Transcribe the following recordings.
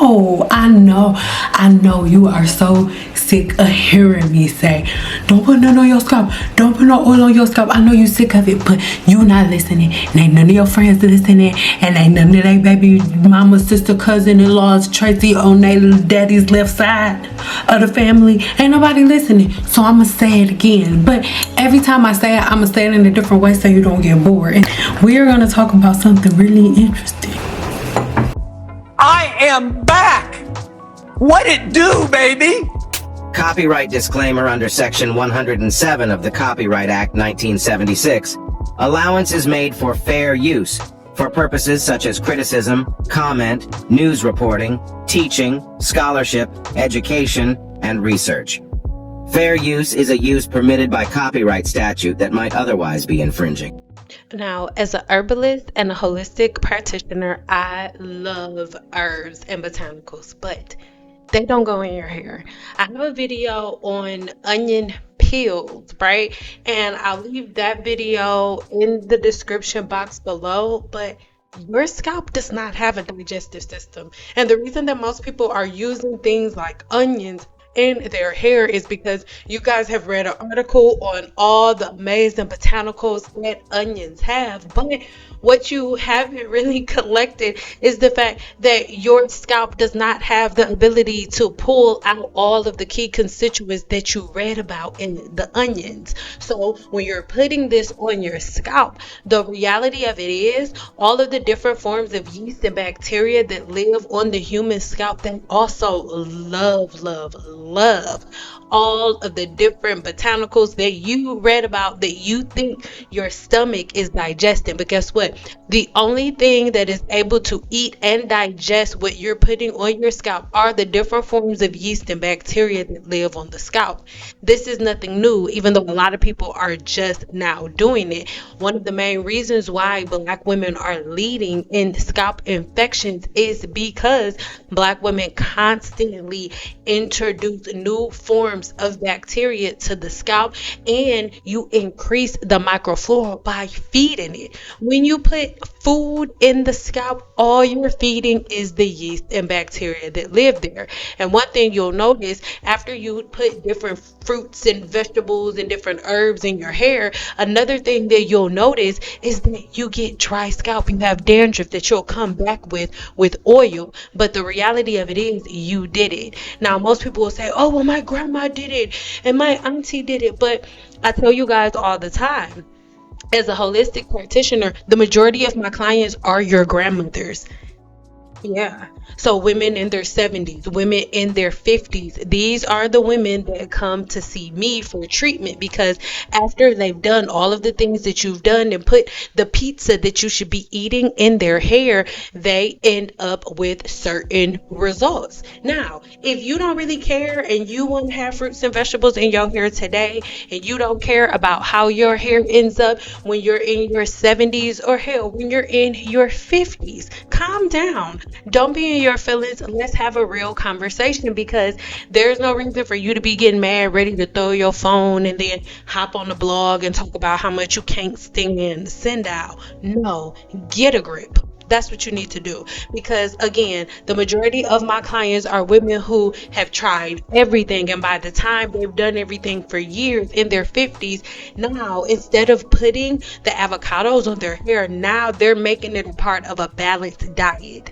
know you are so sick of hearing me say, don't put none on your scalp, don't put no oil on your scalp. I know you sick of it, but you not listening, and ain't none of your friends listening, and ain't none of their baby mama, sister, cousin-in-laws, Tracy on their little daddy's left side of the family. Ain't nobody listening, so I'ma say it again. But every time I say it, I'ma say it in a different way so you don't get bored. And we're gonna talk about something really interesting. I am back! What it do, baby? Copyright disclaimer under Section 107 of the Copyright Act 1976. Allowance is made for fair use, for purposes such as criticism, comment, news reporting, teaching, scholarship, education, and research. Fair use is a use permitted by copyright statute that might otherwise be infringing. Now, as an herbalist and a holistic practitioner, I love herbs and botanicals, but they don't go in your hair. I have a video on onion peels, right? And I'll leave that video in the description box below, but your scalp does not have a digestive system. And the reason that most people are using things like onions in their hair is because you guys have read an article on all the amazing botanicals that onions have, but what you haven't really collected is the fact that your scalp does not have the ability to pull out all of the key constituents that you read about in the onions. So when you're putting this on your scalp, the reality of it is all of the different forms of yeast and bacteria that live on the human scalp, they also love all of the different botanicals that you read about that you think your stomach is digesting. But guess what? The only thing that is able to eat and digest what you're putting on your scalp are the different forms of yeast and bacteria that live on the scalp. This is nothing new, even though a lot of people are just now doing it. One of the main reasons why Black women are leading in scalp infections is because Black women constantly introduce new forms of bacteria to the scalp, and you increase the microflora by feeding it. When you put food in the scalp, all you're feeding is the yeast and bacteria that live there. And one thing you'll notice after you put different fruits and vegetables and different herbs in your hair, another thing that you'll notice is that you get dry scalp. You have dandruff that you'll come back with oil, but the reality of it is you did it. Now most people will say, oh well, my grandma did it and my auntie did it, but I tell you guys all the time, as a holistic practitioner, the majority of my clients are your grandmothers. Yeah. So women in their 70s, women in their 50s, these are the women that come to see me for treatment, because after they've done all of the things that you've done and put the pizza that you should be eating in their hair, they end up with certain results. Now, if you don't really care and you want to have fruits and vegetables in your hair today, and you don't care about how your hair ends up when you're in your 70s, or hell, when you're in your 50s, calm down. Don't be in your feelings. Let's have a real conversation, because there's no reason for you to be getting mad, ready to throw your phone and then hop on the blog and talk about how much you can't stand send out. No, get a grip. That's what you need to do, because again, the majority of my clients are women who have tried everything, and by the time they've done everything for years in their 50s, now instead of putting the avocados on their hair, now they're making it a part of a balanced diet.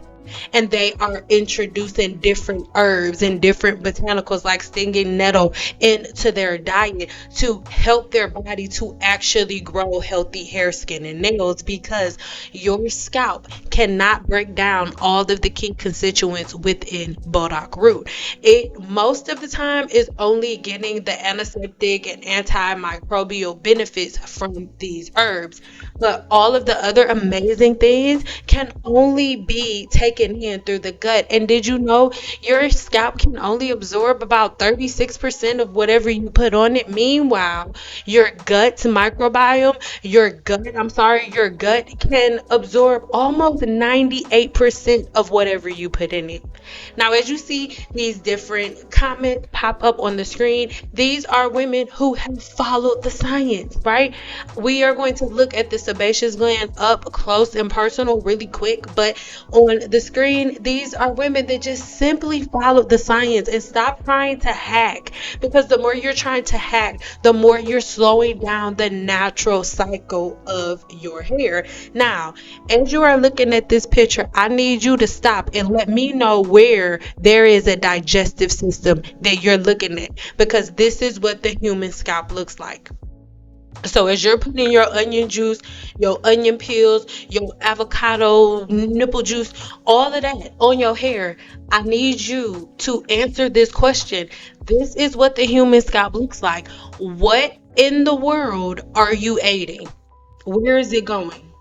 And they are introducing different herbs and different botanicals like stinging nettle into their diet to help their body to actually grow healthy hair, skin, and nails, because your scalp cannot break down all of the key constituents within burdock root. It most of the time is only getting the antiseptic and antimicrobial benefits from these herbs, but all of the other amazing things can only be taken in through the gut. And did you know your scalp can only absorb about 36% of whatever you put on it? Meanwhile, your gut can absorb almost 98% of whatever you put in it. Now, as you see these different comments pop up on the screen, these are women who have followed the science, right? We are going to look at the sebaceous gland up close and personal really quick, but on the screen, these are women that just simply followed the science and stop trying to hack, because the more you're trying to hack, the more you're slowing down the natural cycle of your hair. Now, as you are looking at this picture, I need you to stop and let me know where there is a digestive system that you're looking at, because this is what the human scalp looks like. So as you're putting your onion juice, your onion peels, your avocado nipple juice, all of that on your hair, I need you to answer this question. This is what the human scalp looks like. What in the world are you eating? Where is it going?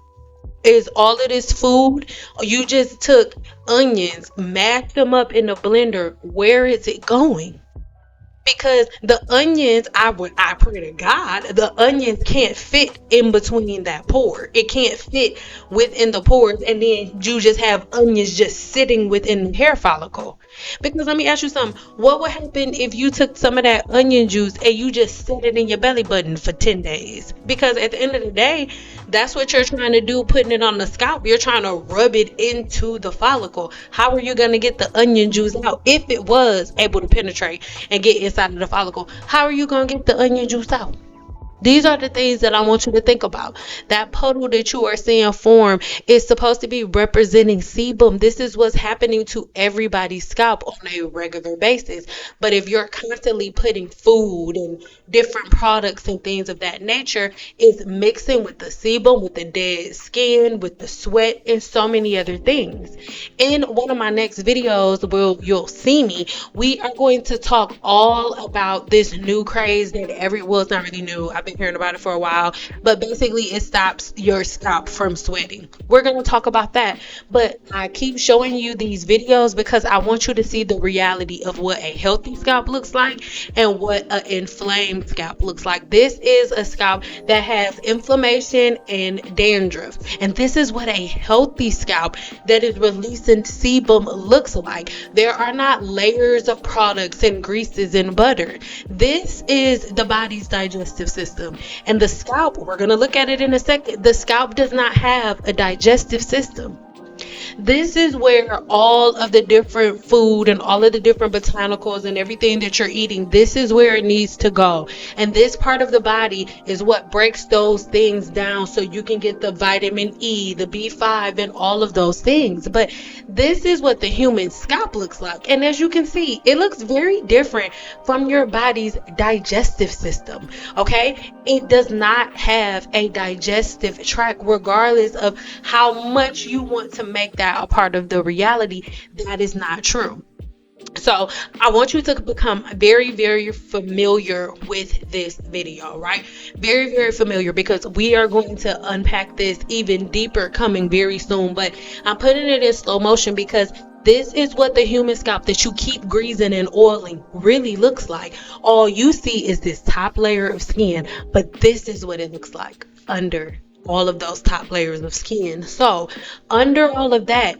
Is all of this food? You just took onions, mashed them up in a blender. Where is it going? Because the onions, I pray to God, the onions can't fit in between that pore. It can't fit within the pores, and then you just have onions just sitting within the hair follicle. Because let me ask you something. What would happen if you took some of that onion juice and you just set it in your belly button for 10 days? Because at the end of the day, that's what you're trying to do, putting it on the scalp. You're trying to rub it into the follicle. How are you going to get the onion juice out if it was able to penetrate and get inside of the follicle? How are you going to get the onion juice out? These are the things that I want you to think about. That puddle that you are seeing form is supposed to be representing sebum. This is what's happening to everybody's scalp on a regular basis. But if you're constantly putting food and different products and things of that nature, it's mixing with the sebum, with the dead skin, with the sweat, and so many other things. In one of my next videos where you'll see me, we are going to talk all about this new craze that it's not really new. I've been hearing about it for a while, but basically it stops your scalp from sweating. We're going to talk about that, but I keep showing you these videos because I want you to see the reality of what a healthy scalp looks like and what an inflamed scalp looks like. This is a scalp that has inflammation and dandruff, and this is what a healthy scalp that is releasing sebum looks like. There are not layers of products and greases and butter. This is the body's digestive system. And the scalp, we're going to look at it in a second, the scalp does not have a digestive system. This is where all of the different food and all of the different botanicals and everything that you're eating, this is where it needs to go. And this part of the body is what breaks those things down so you can get the vitamin E, the B5, and all of those things. But this is what the human scalp looks like. And as you can see, it looks very different from your body's digestive system. Okay? It does not have a digestive tract, regardless of how much you want to make that a part of the reality. That is not true. So I want you to become very, very familiar with this video, right? Very, very familiar, because we are going to unpack this even deeper coming very soon. But I'm putting it in slow motion because this is what the human scalp that you keep greasing and oiling really looks like. All you see is this top layer of skin, but this is what it looks like under all of those top layers of skin. So under all of that,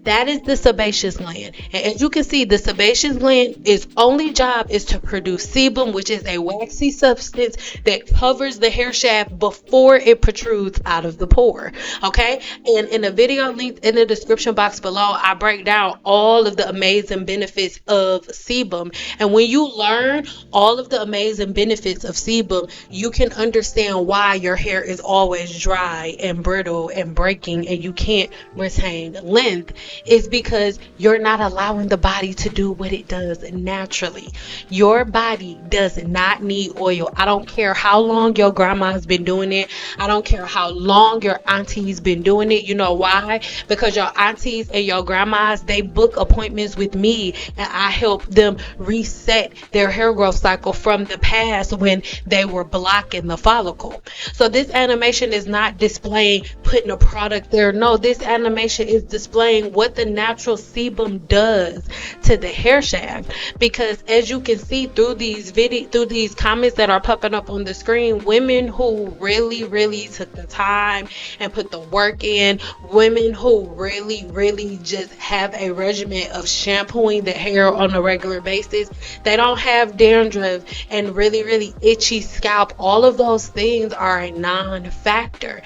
that is the sebaceous gland. And as you can see, the sebaceous gland, its only job is to produce sebum, which is a waxy substance that covers the hair shaft before it protrudes out of the pore. Okay? And in a video linked in the description box below, I break down all of the amazing benefits of sebum. And when you learn all of the amazing benefits of sebum, you can understand why your hair is always dry and brittle and breaking and you can't retain length. Is because you're not allowing the body to do what it does naturally. Your body does not need oil. I don't care how long your grandma's been doing it. I don't care how long your auntie's been doing it. You know why? Because your aunties and your grandmas, they book appointments with me and I help them reset their hair growth cycle from the past when they were blocking the follicle. So this animation is not displaying putting a product there. No, this animation is displaying what what the natural sebum does to the hair shaft. Because as you can see through these comments that are popping up on the screen, women who really took the time and put the work in, women who really just have a regimen of shampooing the hair on a regular basis, they don't have dandruff and really itchy scalp. All of those things are a non-factor.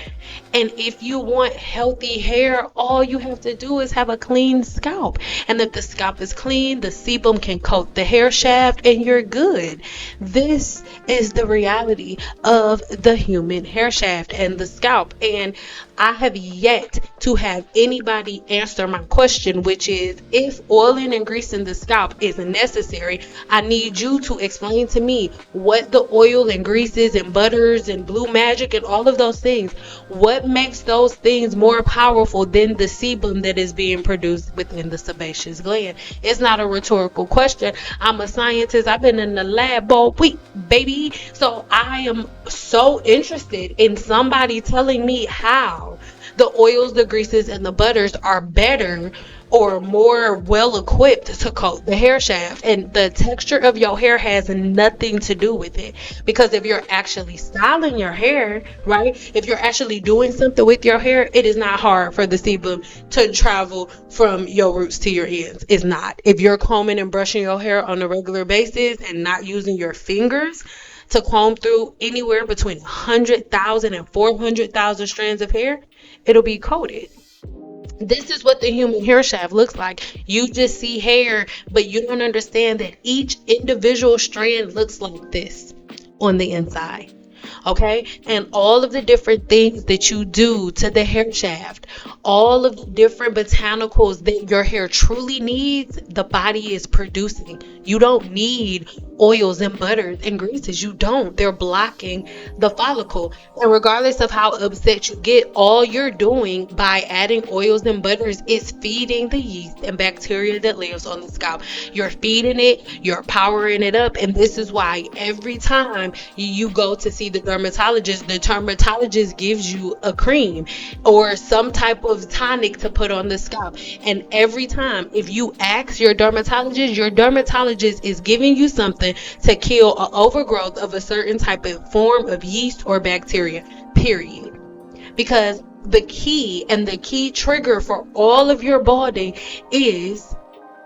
And if you want healthy hair, all you have to do is have a clean scalp. And if the scalp is clean, the sebum can coat the hair shaft and you're good. This is the reality of the human hair shaft and the scalp. And I have yet to have anybody answer my question, which is, if oiling and greasing the scalp is necessary, I need you to explain to me what the oil and greases and butters and blue magic and all of those things, what makes those things more powerful than the sebum that is being produced within the sebaceous gland? It's not a rhetorical question. I'm a scientist. I've been in the lab all week, baby. So I am so interested in somebody telling me how the oils, the greases, and the butters are better or more well equipped to coat the hair shaft. And the texture of your hair has nothing to do with it, because if you're actually styling your hair, right, if you're actually doing something with your hair, it is not hard for the sebum to travel from your roots to your ends. It's not. If you're combing and brushing your hair on a regular basis and not using your fingers to comb through anywhere between 100,000 and 400,000 strands of hair, it'll be coated. This is what the human hair shaft looks like. You just see hair, but you don't understand that each individual strand looks like this on the inside. Okay, and all of the different things that you do to the hair shaft, all of the different botanicals that your hair truly needs, the body is producing. You don't need oils and butters and greases. You don't. They're blocking the follicle. And regardless of how upset you get, all you're doing by adding oils and butters is feeding the yeast and bacteria that lives on the scalp. You're feeding it, you're powering it up. And this is why every time you go to see the dermatologist gives you a cream or some type of tonic to put on the scalp. And every time, if you ask your dermatologist is giving you something to kill an overgrowth of a certain type of form of yeast or bacteria, period. Because the key trigger for all of your balding is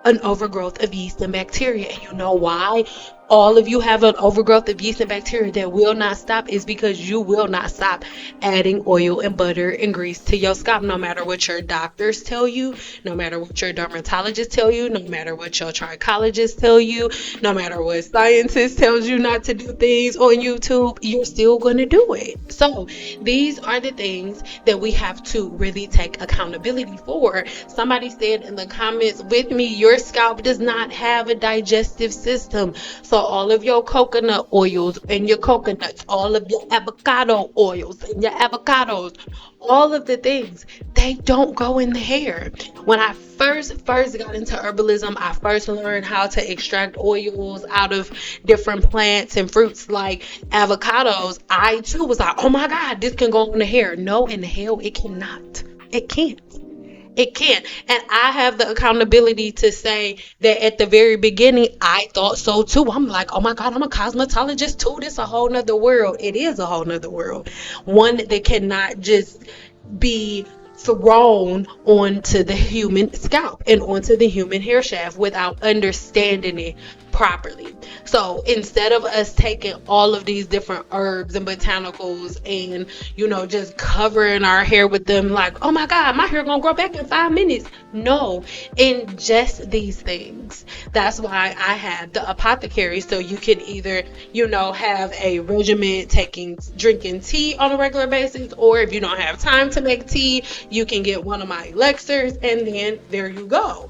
an overgrowth of yeast and bacteria. And you know why all of you have an overgrowth of yeast and bacteria that will not stop? Is because you will not stop adding oil and butter and grease to your scalp, no matter what your doctors tell you, no matter what your dermatologists tell you, no matter what your trichologists tell you, no matter what scientists tells you not to do things on YouTube, you're still going to do it. So these are the things that we have to really take accountability for. Somebody said in the comments with me, your scalp does not have a digestive system. So all of your coconut oils and your coconuts, all of your avocado oils and your avocados, all of the things, they don't go in the hair. When I first got into herbalism, I first learned how to extract oils out of different plants and fruits like avocados. I too was like, oh my God, this can go in the hair. No, in the hell it cannot. It can't. It can't. And I have the accountability to say that at the very beginning, I thought so too. I'm like, oh my God, I'm a cosmetologist too. This is a whole nother world. It is a whole nother world. One that cannot just be thrown onto the human scalp and onto the human hair shaft without understanding it properly. So instead of us taking all of these different herbs and botanicals and, just covering our hair with them like, oh my God, my hair gonna grow back in 5 minutes. No, ingest these things. That's why I have the apothecary. So you can either, have a regimen drinking tea on a regular basis, or if you don't have time to make tea, you can get one of my elixirs, and then there you go.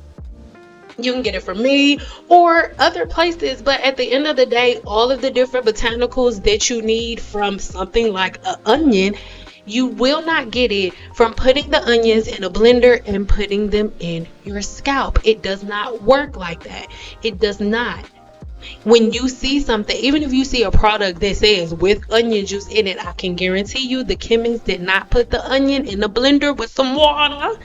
You can get it from me or other places, but at the end of the day, all of the different botanicals that you need from something like an onion, you will not get it from putting the onions in a blender and putting them in your scalp. It does not work like that. It does not. When you see something, even if you see a product that says with onion juice in it, I can guarantee you the chemist did not put the onion in the blender with some water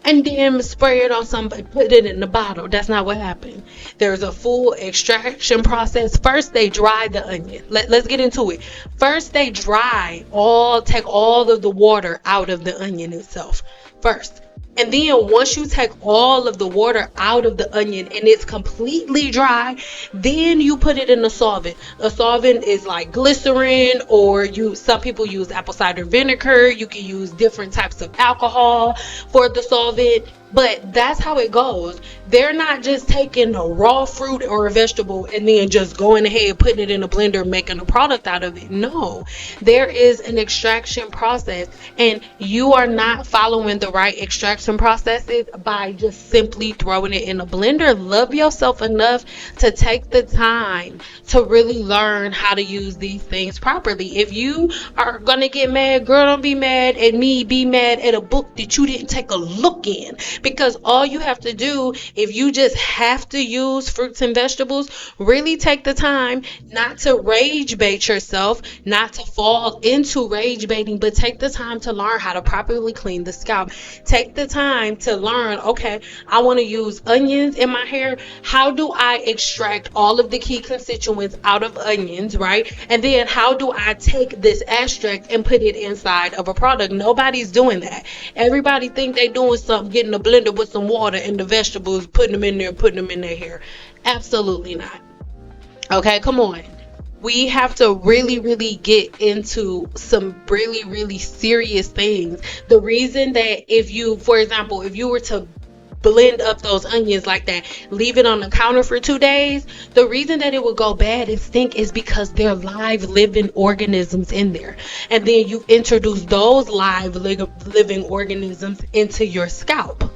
and then spray it on somebody, put it in the bottle. That's not what happened. There's a full extraction process. First, they dry the onion. Let's get into it. First, they take all of the water out of the onion itself first. And then once you take all of the water out of the onion and it's completely dry, then you put it in a solvent. A solvent is like glycerin, or some people use apple cider vinegar. You can use different types of alcohol for the solvent. But that's how it goes. They're not just taking a raw fruit or a vegetable and then just going ahead, putting it in a blender, making a product out of it. No, there is an extraction process, and you are not following the right extraction processes by just simply throwing it in a blender. Love yourself enough to take the time to really learn how to use these things properly. If you are going to get mad, girl, don't be mad at me. Be mad at a book that you didn't take a look in. Because all you have to do, if you just have to use fruits and vegetables, really take the time not to rage bait yourself, not to fall into rage baiting, but take the time to learn how to properly clean the scalp. Take the time to learn, okay, I want to use onions in my hair. How do I extract all of the key constituents out of onions, right? And then how do I take this extract and put it inside of a product? Nobody's doing that. Everybody think they doing something, getting a blender with some water and the vegetables, putting them in there, putting them in their hair. Absolutely not. Okay, come on. We have to really, really get into some really, really serious things. The reason that if you were to blend up those onions like that, leave it on the counter for 2 days, the reason that it would go bad and stink is because there are live living organisms in there. And then you introduce those live living organisms into your scalp.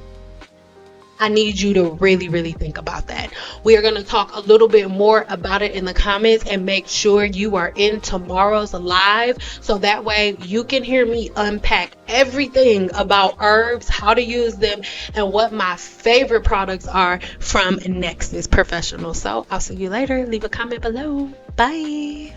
I need you to really, really think about that. We are going to talk a little bit more about it in the comments, and make sure you are in tomorrow's live so that way you can hear me unpack everything about herbs, how to use them, and what my favorite products are from Nexus Professional. So I'll see you later. Leave a comment below. Bye.